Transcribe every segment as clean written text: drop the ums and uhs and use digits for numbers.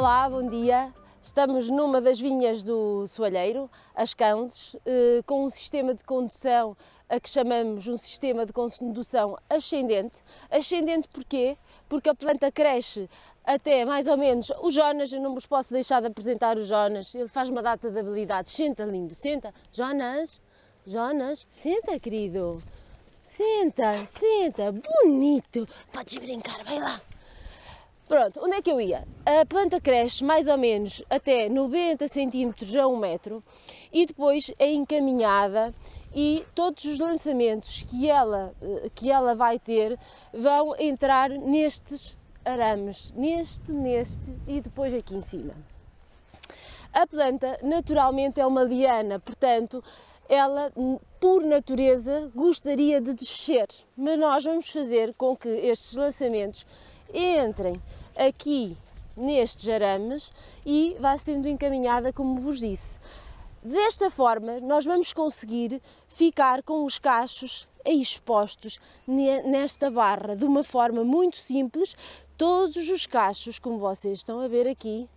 Olá, bom dia. Estamos numa das vinhas do Soalheiro, as Candes, com um sistema de condução a que chamamos um sistema de condução ascendente. Ascendente porquê? Porque a planta cresce até mais ou menos o Jonas. Eu não vos posso deixar de apresentar o Jonas, ele faz uma data de habilidades. Senta, lindo, senta. Jonas, Jonas, senta, querido. Senta, senta, bonito. Podes brincar, vai lá. Pronto, onde é que eu ia? A planta cresce mais ou menos até 90 centímetros a 1 metro e depois é encaminhada e todos os lançamentos que ela vai ter vão entrar nestes arames, neste e depois aqui em cima. A planta naturalmente é uma liana, portanto, ela por natureza gostaria de descer, mas nós vamos fazer com que estes lançamentos entrem aqui nestes arames e vá sendo encaminhada, como vos disse. Desta forma, nós vamos conseguir ficar com os cachos expostos nesta barra de uma forma muito simples. Todos os cachos, como vocês estão a ver aqui,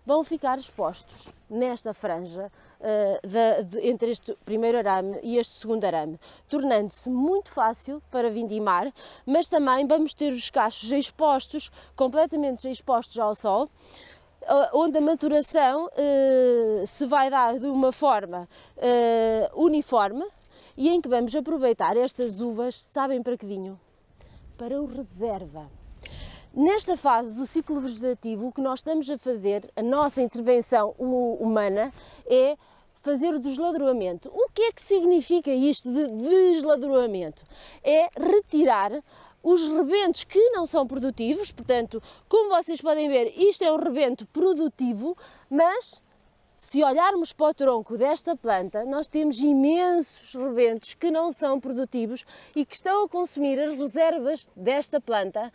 vão ficar expostos nesta franja entre este primeiro arame e este segundo arame, tornando-se muito fácil para vindimar, mas também vamos ter os cachos expostos, completamente expostos ao sol, onde a maturação se vai dar de uma forma uniforme e em que vamos aproveitar estas uvas, sabem para que vinho? Para o reserva. Nesta fase do ciclo vegetativo, o que nós estamos a fazer, a nossa intervenção humana, é fazer o desladroamento. O que é que significa isto de desladroamento? É retirar os rebentos que não são produtivos, portanto, como vocês podem ver, isto é um rebento produtivo, mas se olharmos para o tronco desta planta, nós temos imensos rebentos que não são produtivos e que estão a consumir as reservas desta planta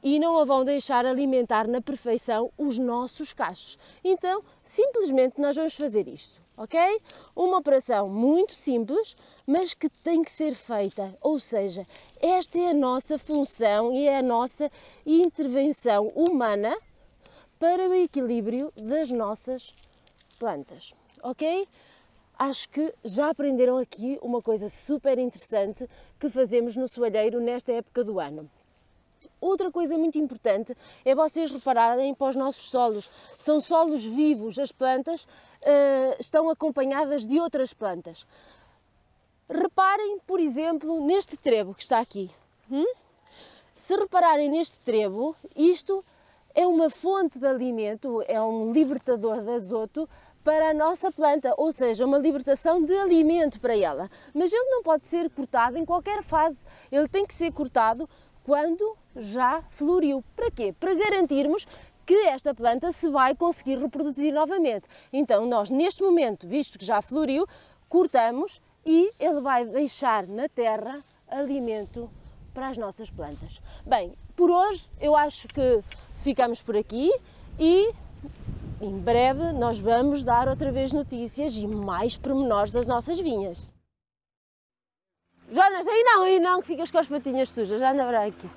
e não a vão deixar alimentar na perfeição os nossos cachos. Então, simplesmente nós vamos fazer isto, ok? Uma operação muito simples, mas que tem que ser feita, ou seja, esta é a nossa função e é a nossa intervenção humana para o equilíbrio das nossas plantas, ok? Acho que já aprenderam aqui uma coisa super interessante que fazemos no soalheiro nesta época do ano. Outra coisa muito importante é vocês repararem para os nossos solos. São solos vivos, as plantas estão acompanhadas de outras plantas. Reparem, por exemplo, neste trevo que está aqui. Se repararem neste trevo, isto é uma fonte de alimento, é um libertador de azoto para a nossa planta, ou seja, uma libertação de alimento para ela. Mas ele não pode ser cortado em qualquer fase, ele tem que ser cortado quando já floriu. Para quê? Para garantirmos que esta planta se vai conseguir reproduzir novamente. Então nós neste momento, visto que já floriu, cortamos e ele vai deixar na terra alimento para as nossas plantas. Bem, por hoje eu acho que ficamos por aqui e em breve nós vamos dar outra vez notícias e mais pormenores das nossas vinhas. Jonas, aí não, que ficas com as patinhas sujas, já anda para aqui.